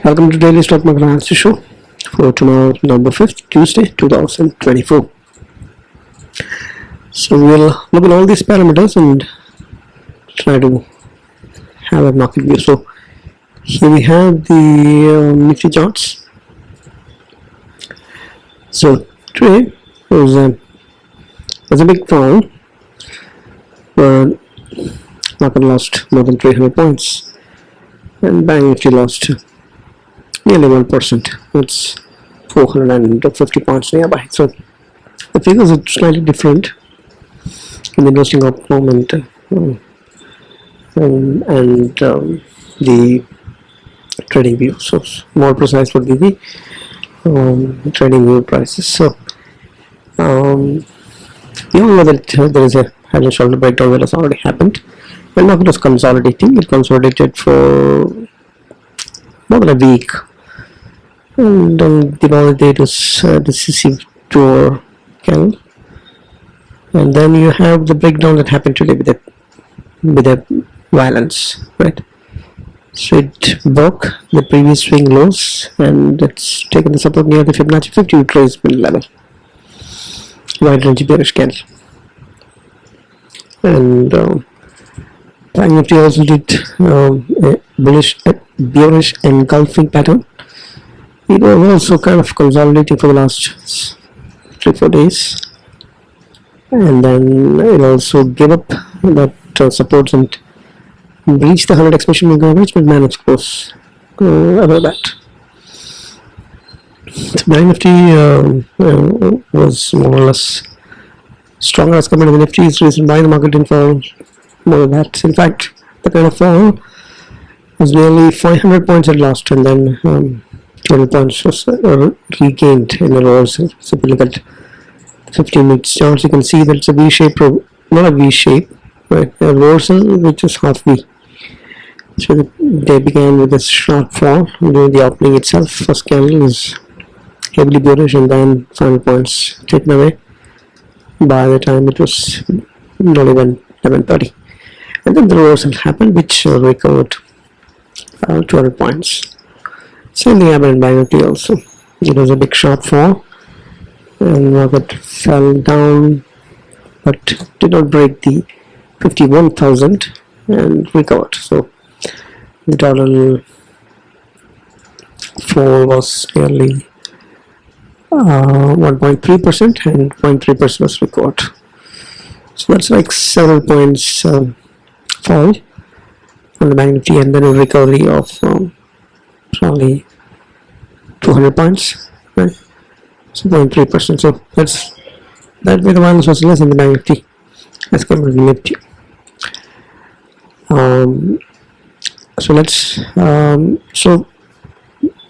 Welcome to Daily Stock Market Analysis Show for tomorrow, November 5th, Tuesday, 2024. So we'll look at all these parameters and try to have a market view. So here we have the Nifty charts. So today was a big fall, but market lost more than 300 points, and Banknifty lost nearly 1%. That's 450 points nearby. So the figures are slightly different in the investing up moment and the trading view. So more precise would be the trading view prices. So you all know that there is a head and shoulder breakdown that has already happened. The market was consolidating. It consolidated for more than a week, and the valid date was decisive to candle, and then you have the breakdown that happened today with a violence, right? So it broke the previous swing lows, and it's taken the support near the Fibonacci 50 retracement level. Wide range bearish candle, and Banknifty also did a bearish engulfing pattern. It was also kind of consolidating for the last 3-4 days, and then it also gave up that supports and breached the 100 expansion moving average, but managed to close above that. So Banknifty was more or less stronger as compared to the Nifty. It's reason why the market didn't fall more than that. In fact, the kind of fall was nearly 500 points at lost, and then 20 points was regained in a reversal. So if you look at 15 minutes charts, you can see that it's a V-shape, not a V-shape, right? A reversal which is half V. So they began with a sharp fall during the opening itself. First candle is heavily bearish, and then 500 points taken away by the time it was not even 11:30. And then the reversal happened, which recovered 200 points. Same thing happened in Banknifty also. It was a big sharp fall, and market fell down, but did not break the 51,000 and recovered. So the total fall was nearly 1.3%, and 0.3% was recovered. So that's like several points fall on the Banknifty, and then a recovery of probably 200 points, right? So 0.3%. So that way the violence was less in the Banknifty as compared to the Nifty. So let's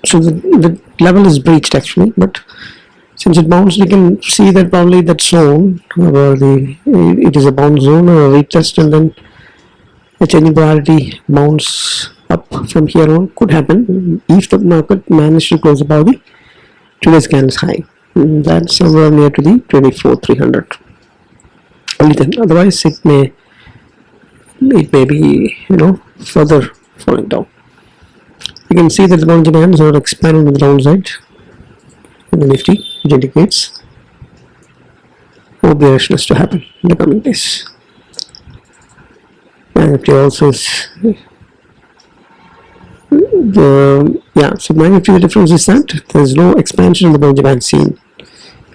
so the level is breached actually, but since it bounced, we can see that probably that zone where it is a bounce zone or a retest, and then a changing polarity bounce up from here on could happen if the market managed to close above the today's candle's high. That's somewhere near to the 24,300. Only then, otherwise it may be further falling down. You can see that the Bollinger Bands are expanding to the downside in the Nifty, which indicates more bearishness to happen in the coming days. And Nifty also is so Banknifty, the difference is that there is no expansion in the Bollinger Band seen.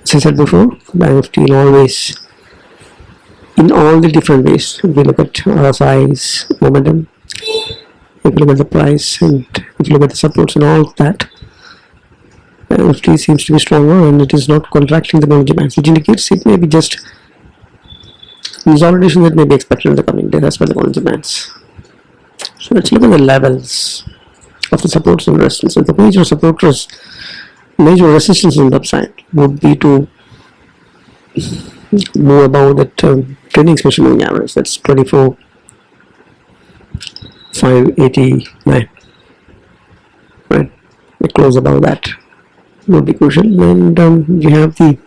As I said before, Banknifty in all the different ways. If you look at RSI's momentum, if you look at the price, and if you look at the supports and all of that, Nifty seems to be stronger, and it is not contracting the Bollinger Bands, which indicates it may be just consolidation that may be expected in the coming days as per the Bollinger Bands. So let's look at the levels of the supports and resistances. The major resistance on the upside would be to move above that trading expansion moving average. That's 24,589. Right, we close above that would be crucial, and you have the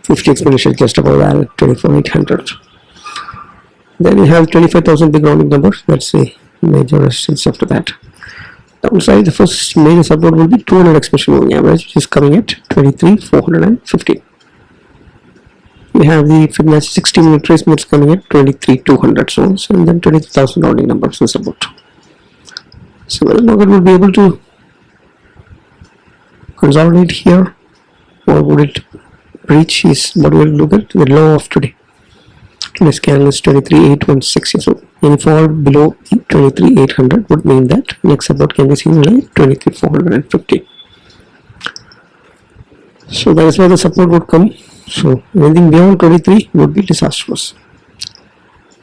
50 exponential just above that at 24,800. Then you have 25,000 big rounding numbers. That's the major resistance after that. Downside, the first major support will be 200 exponential moving average, which is coming at 23,415. We have the Fibonacci 60-minute tracements coming at 23,200 zones, and then 20,000 rounding numbers as support. So whether the market will be able to consolidate here, or would it breach, is what we'll look at the low of today. Today's candle is 23,816. So any fall below 23,800 would mean that next support can be seen like 23,450. So that is where the support would come. So anything beyond 23 would be disastrous.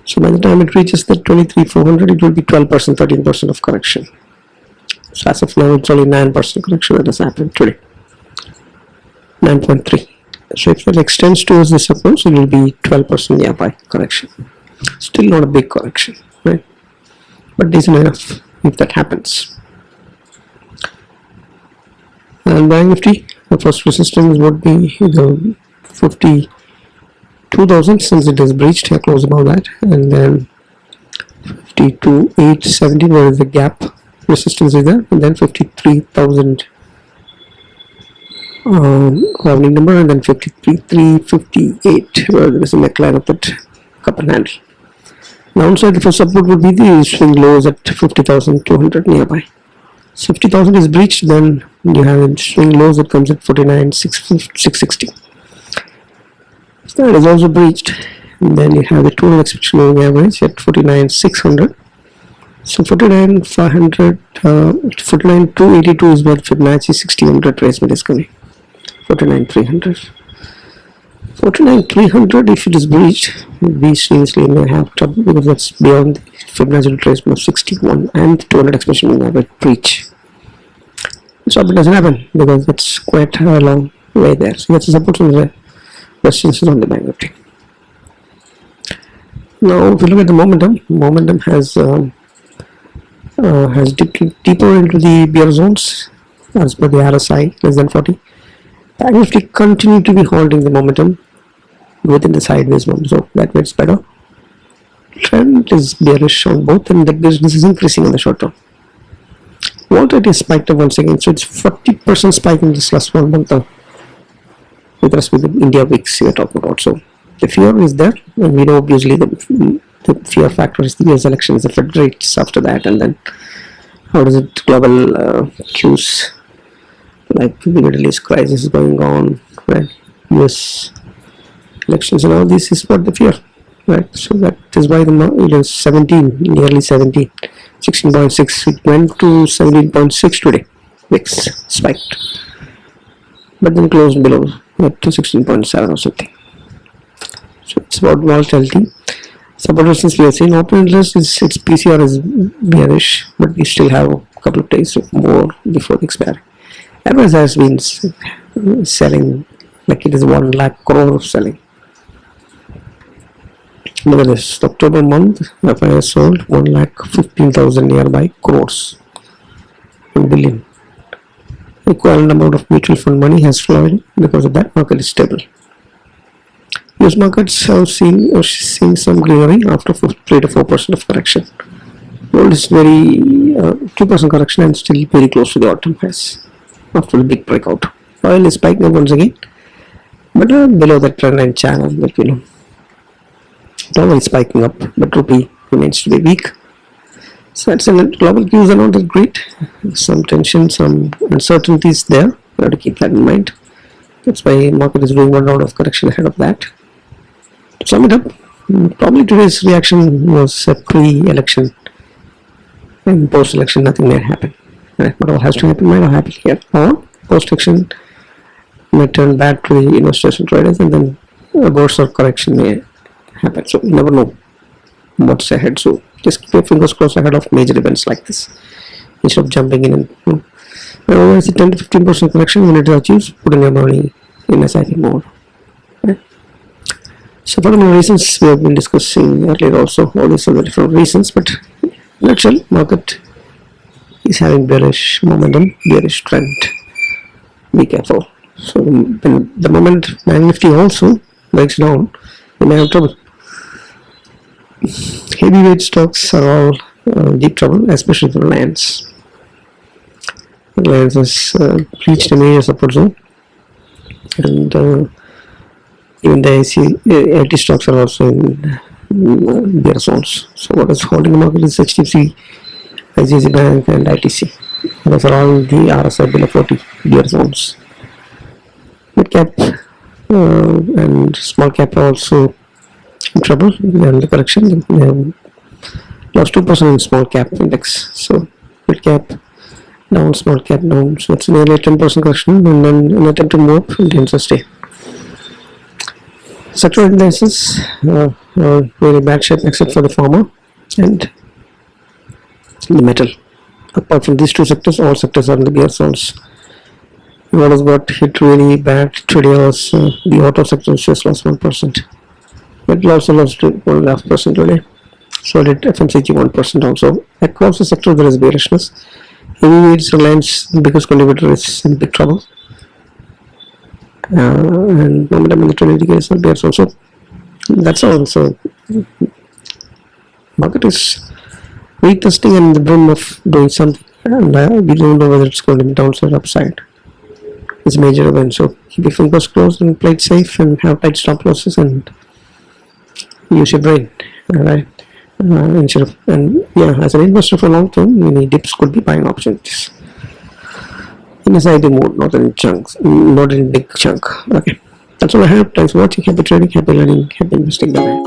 So by the time it reaches the 23,400, it will be 12%, 13% of correction. So as of now, it's only 9% correction that has happened today. 9.3. So if that extends towards the support, it will be 12% nearby correction. Still not a big correction, right? But decent enough if that happens. And Banknifty, the first resistance would be 52,000, since it is breached here close above that, and then 52,870 where is the gap resistance is there, and then 53,000 rounding number, and then 53,358 where there is a neckline of that cup and handle. Downside, the first support would be the swing lows at 50,200 nearby. So 50,000 is breached, then you have swing lows that comes at 49,660. So that is also breached, and then you have the 200 exponential moving average at 49,600. So 49,500, 49,282 is where Fibonacci 60-minute retracement is coming. 49,300. 49,300, if it is breached, we seriously may have trouble, because that's beyond the Fibonacci retracement of 61 and 200 exponential moving average breach. So it doesn't happen because it's quite a long way there. So that's the support on the resistance on the Banknifty. Now, if you look at the momentum has dipped deeper into the bear zones as per the RSI less than 40. Banknifty continue to be holding the momentum within the sideways one, so that way it's better. Trend is bearish on both, and the business is increasing in the short term. Volatility has spiked up once again, so it's 40% spike in this last 1 month with respect to the India weeks we are talking about. So the fear is there, and we know obviously the fear factor is the US elections, the Fed rates after that, and then how does it global cues like the Middle East crisis is going on, right? US elections and all this is what the fear, right? So that is why it is 17, nearly 17, 16.6. It went to 17.6 today. VIX spiked, but then closed below up to 16.7 or something. So it's about volatility. Support resistance we have seen. Open interest is its PCR is bearish, but we still have a couple of days more before the expiry. Advance has been selling like it is 1 lakh crore of selling. Look at this, October month, FI has sold 1,15,000 nearby crores, 1 billion. Equivalent amount of mutual fund money has flowed. Because of that, market is stable. US markets have seen some greenery after 3 to 4% of correction. Gold is very 2% correction and still very close to the all-time highs after the big breakout. Oil is spiking up once again, but below the trend line channel that we know. Dollar is spiking up, but rupee remains to be weak. So that's global cues are not that great. Some tension, some uncertainties there. We have to keep that in mind. That's why market is doing 1 round of correction ahead of that. To sum it up, probably today's reaction was a pre-election, and post-election nothing may happen. Right? What all has to happen might not happen here. Or post-election may turn bad to the investors and traders, and then a burst of correction may happen. So you never know what's ahead. So just keep your fingers crossed ahead of major events like this, instead of jumping in and otherwise, 10 to 15% correction when it achieves, putting your money in SIP mode. Okay. So for the reasons we have been discussing earlier also, all these are the different reasons, but in a nutshell, market is having bearish momentum, bearish trend. Be careful. So when the moment Banknifty also breaks down, you may have trouble. Heavyweight stocks are all deep trouble, especially for Reliance. Reliance has reached a major support zone, and even the IT stocks are also in bear zones. So what is holding the market is HDFC, ICICI Bank, and ITC. Those are all the RSI below 40 bear zones. Mid cap and small cap are also in trouble. They are in the correction. They have lost 2% in small cap index. So mid cap down, small cap down. So it's nearly a 10% correction, and then an attempt to move up, it ends a stay. Sector indices are very bad shape except for the pharma and the metal. Apart from these two sectors, all sectors are in the bear zones. What has got hit really bad today was the auto sector, which has lost 1%. Metal also lost 1.5% today. So did FMCG 1% also. Across the sector there is bearishness. Heavyweights, Reliance, the biggest contributor, is in big trouble. And momentum in the 20 decades are bears also. That's all. So market is retesting and the brim of doing something, and we don't know whether it's going to be downside or upside. It's a major event, so keep your fingers closed and play it safe and have tight stop losses and use your brain. Alright. And yeah, as an investor for long term, many dips could be buying opportunities. In a SIP mode, not in chunks, not in big chunk. Okay, that's all I have. Thanks for watching. Happy trading, happy learning, happy investing. Bye.